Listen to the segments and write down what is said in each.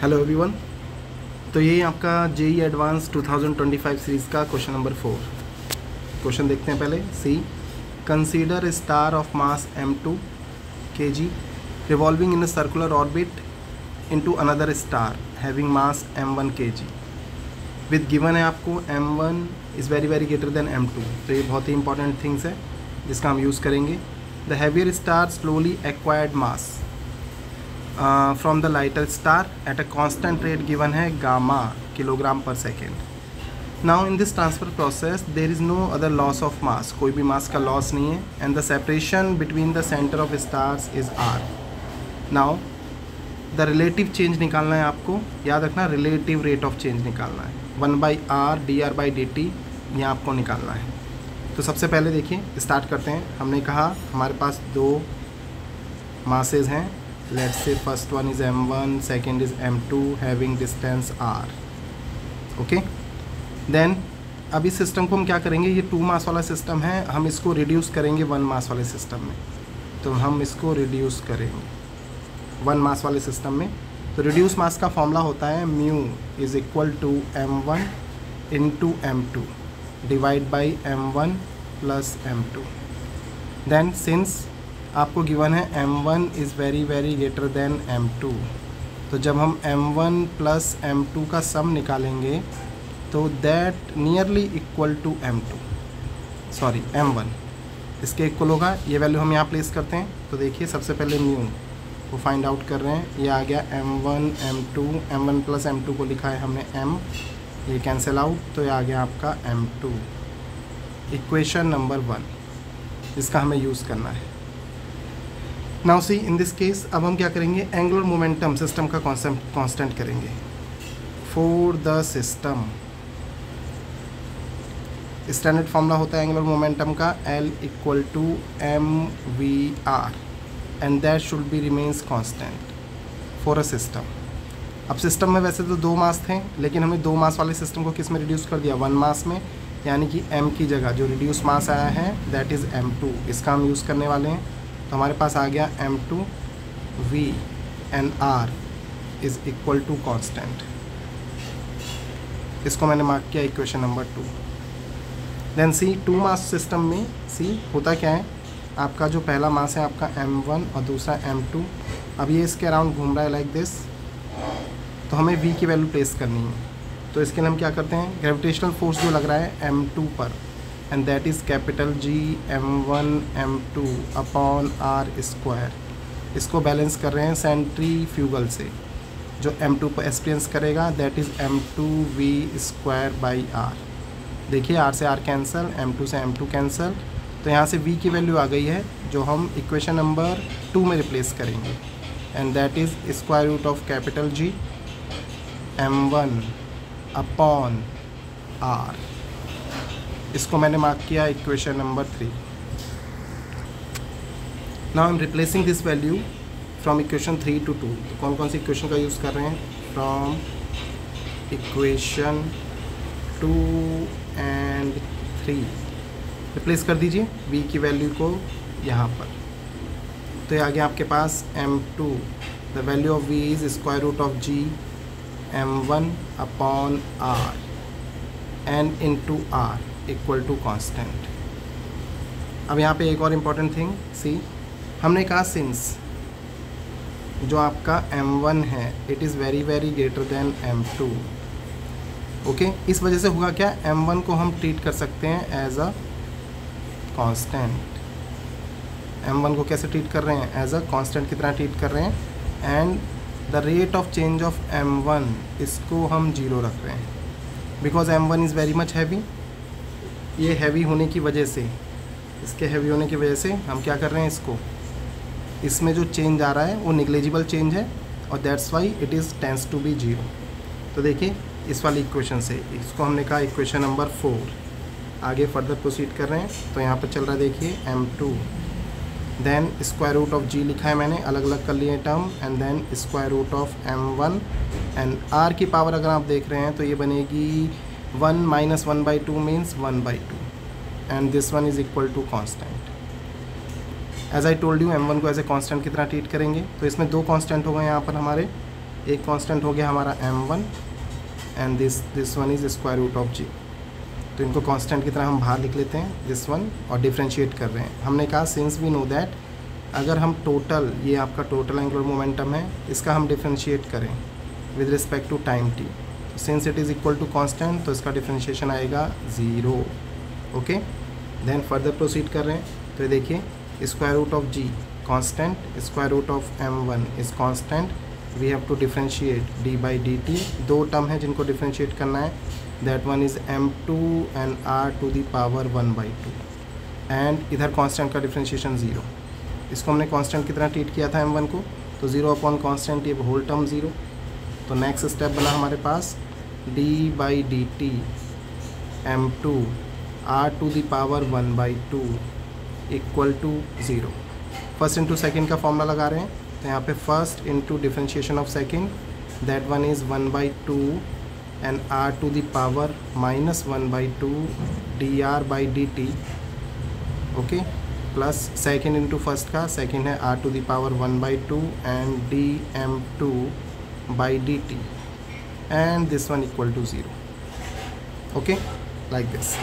Hello everyone. तो ये आपका जेई एडवांस 2025 सीरीज़ का क्वेश्चन नंबर 4। क्वेश्चन देखते हैं पहले। See, consider star of mass m2 kg revolving in a circular orbit into another star having mass m1 kg with given है आपको m1 is very very greater than m2। तो ये बहुत ही important things है जिसका हम यूज़ करेंगे। The heavier star slowly acquired mass from the lighter star at a constant rate given है gamma kilogram per second. Now in this transfer process there is no other loss of mass, कोई भी mass का loss नहीं है। And the separation between the centre of stars is R. Now the relative change निकालना है आपको, याद रखना रिलेटिव रेट ऑफ चेंज निकालना है। 1/r dr/dt ये आपको निकालना है। तो सबसे पहले देखिए स्टार्ट करते हैं। हमने कहा हमारे पास दो मासेज हैं। Let's say first one is m1, second is m2 having distance r। Okay, then अब इस सिस्टम को हम क्या करेंगे, ये 2 मास वाला सिस्टम है, हम इसको रिड्यूस करेंगे 1 मास वाले सिस्टम में। तो हम इसको रिड्यूस करेंगे 1 मास वाले सिस्टम में। तो रिड्यूस मास का फॉर्मूला होता है mu is equal to m1 into m2 divide by m1 plus m2। Then since आपको गिवन है m1 is very very greater than m2, तो जब हम m1 प्लस m2 का सम निकालेंगे तो that nearly equal to m1 इसके इक्वल होगा। ये वैल्यू हम यहाँ प्लेस करते हैं। तो देखिए सबसे पहले म्यू को फाइंड आउट कर रहे हैं। ये आ गया m1 प्लस m2 को लिखा है हमने m, ये कैंसिल आउट, तो ये आ गया आपका m2। इक्वेशन नंबर 1 इसका हमें यूज़ करना है। Now see in this case अब हम क्या करेंगे, एंगुलर मोमेंटम सिस्टम का कांस्टेंट करेंगे for the system. Standard formula होता है एंगुलर मोमेंटम का L equal to mvr and that should be remains constant for a system. अब सिस्टम में वैसे तो 2 मास थे, लेकिन हमें 2 मास वाले सिस्टम को किस में रिड्यूस कर दिया, 1 मास में, यानी कि m की जगह जो रिड्यूस मास आया है दैट इज़ m2, इसका हम यूज़ करने वाले हैं। तो हमारे पास आ गया m2 v and r is equal to constant. इसको मैंने मार्क किया equation number 2। Then see 2 mass system में सी होता क्या है, आपका जो पहला मास है आपका m1 और दूसरा m2। अब ये इसके अराउंड घूम रहा है लाइक दिस, तो हमें v की वैल्यू प्लेस करनी है। तो इसके लिए हम क्या करते हैं, ग्रेविटेशनल फोर्स जो लग रहा है m2 पर, and that is capital G m1 m2 upon r square. इसको बैलेंस कर रहे हैं सेंट्रीफ्यूगल से, जो m2 पर एक्सपीरियंस करेगा that is m2v square by r। देखिए r से r कैंसल, m2 से m2 कैंसल, तो यहाँ से v की वैल्यू आ गई है जो हम इक्वेशन नंबर 2 में रिप्लेस करेंगे, and that is square root of capital G m1 upon r। इसको मैंने मार्क किया equation number 3। Now I am replacing this value from equation 3 to 2। तो कौन कौन सी इक्वेशन का यूज़ कर रहे हैं, फ्रॉम इक्वेशन 2 एंड 3 रिप्लेस कर दीजिए v की वैल्यू को यहाँ पर। तो ये आ गया आपके पास m2, the value of v is square root of g m1 upon r and into r equal to constant. अब यहाँ पे एक और इम्पॉर्टेंट थिंग सी, हमने कहा सिंस जो आपका m1 है it is very very greater than m2। Okay, इस वजह से हुआ क्या, m1 को हम ट्रीट कर सकते हैं एज अ कांस्टेंट। m1 को कैसे ट्रीट कर रहे हैं, एज अ कांस्टेंट की तरह ट्रीट कर रहे हैं। And the rate of change of m1 इसको हम 0 रख रहे हैं, because m1 is very much heavy. ये हैवी होने की वजह से, इसके हैवी होने की वजह से हम क्या कर रहे हैं, इसको, इसमें जो चेंज आ रहा है वो निग्लेजिबल चेंज है, और that's why it is tends to be 0। तो देखिए इस वाली इक्वेशन से इसको हमने कहा इक्वेशन नंबर 4। आगे फर्दर प्रोसीड कर रहे हैं। तो यहाँ पर चल रहा है देखिए m2, then square root of g लिखा है मैंने, अलग अलग कर लिए term, and then square root of m1 and r की पावर अगर आप देख रहे हैं तो ये बनेगी 1 minus 1/2 means 1/2 and this one is equal to constant। As I told you m1 को एज ए कांस्टेंट की तरह ट्रीट करेंगे। तो इसमें 2 कांस्टेंट हो गए यहाँ पर हमारे, एक कांस्टेंट हो गया हमारा m1 and this one is square root of g। तो इनको कांस्टेंट की तरह हम बाहर लिख लेते हैं दिस वन और डिफ्रेंशिएट कर रहे हैं। हमने कहा सिंस वी नो दैट अगर हम टोटल, ये आपका टोटल एंगुलर मोमेंटम है, इसका हम डिफ्रेंशिएट करें with respect to time t, since it is equal to constant तो इसका डिफ्रेंशिएशन आएगा 0। ओके, देन फर्दर प्रोसीड कर रहे हैं। तो देखिए square root of g constant, square root of m1 is constant, we have to differentiate d by dt। दो term है जिनको डिफ्रेंशिएट करना है, that one is m2 and r to the power 1/2 and इधर कांस्टेंट का differentiation 0। इसको हमने constant की तरह ट्रीट किया था m1 को, तो 0 अपॉन कांस्टेंट ये होल टर्म 0। तो नेक्स्ट स्टेप बना हमारे पास d by dt m2 r to the power 1/2 equal to 0। First into second का फॉर्मूला लगा रहे हैं, तो यहाँ पे first into differentiation of second, that one is 1/2 and r to the power -1/2 dr by dt। Okay, plus second into first का, second है r to the power 1/2 and dm2 by dt and this one equal to 0। Okay, like this.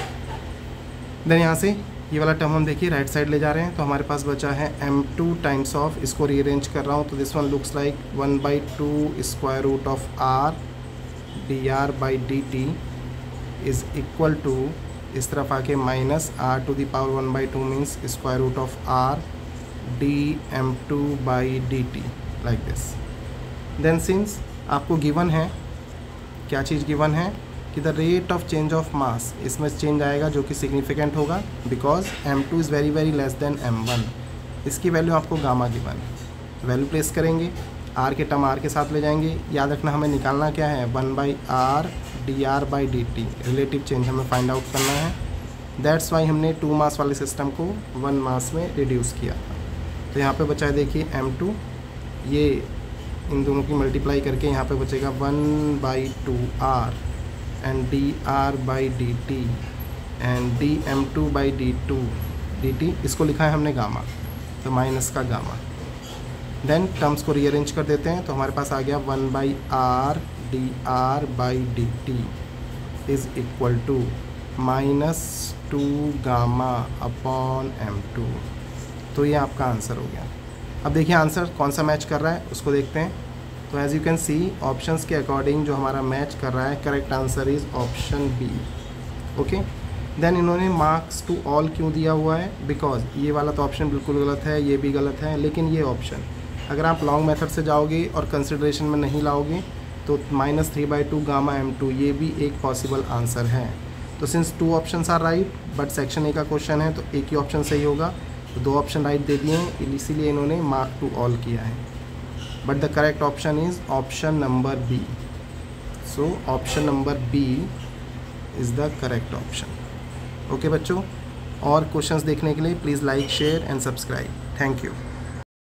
Then यहाँ से ये वाला term हम देखिए right side ले जा रहे हैं, तो हमारे पास बचा है m2 टाइम्स ऑफ, इसको रीअरेंज कर रहा हूँ, तो this one looks like 1/2 square root of r dr by dt is equal to, इस तरफ आके minus r to the power 1/2 means square root of r dm2 by dt, like this. Then since आपको given है, क्या चीज़ given है कि the rate of change of mass, इसमें चेंज आएगा जो कि सिग्निफिकेंट होगा, because m2 is very very less than m1। इसकी वैल्यू आपको गामा गिवन है, वैल्यू प्लेस करेंगे, r के टर्म r के साथ ले जाएंगे। याद रखना हमें निकालना क्या है, 1/r dr by dt, relative change हमें फाइंड आउट करना है। दैट्स वाई हमने 2 मास वाले सिस्टम को 1 मास में रिड्यूस किया था। तो यहाँ पे बचा है देखिए m2, ये इन दोनों की मल्टीप्लाई करके यहाँ पे बचेगा 1/2r and dr by dt and dm2 by dt, इसको लिखा है हमने गामा, तो माइनस का गामा। देन टर्म्स को रीअरेंज कर देते हैं, तो हमारे पास आ गया 1/r dr by dt is equal to -2 gamma upon m2। तो ये आपका आंसर हो गया। अब देखिए आंसर कौन सा मैच कर रहा है उसको देखते हैं। तो as you can see options के अकॉर्डिंग जो हमारा मैच कर रहा है, correct answer is option B. Okay, then इन्होंने मार्क्स टू ऑल क्यों दिया हुआ है, बिकॉज ये वाला तो ऑप्शन बिल्कुल गलत है, ये भी गलत है, लेकिन ये ऑप्शन अगर आप लॉन्ग मेथड से जाओगे और कंसिडरेशन में नहीं लाओगे तो -3/2 गामा m2 ये भी एक पॉसिबल आंसर है। तो since 2 options are right, but section A का क्वेश्चन है तो एक ही ऑप्शन सही होगा, तो 2 ऑप्शन राइट दे दिए हैं, इसीलिए इन्होंने मार्क टू ऑल किया है। But the correct option is option number B. So option number B is the correct option. Okay बच्चों, और क्वेश्चंस देखने के लिए please like, share and subscribe. Thank you.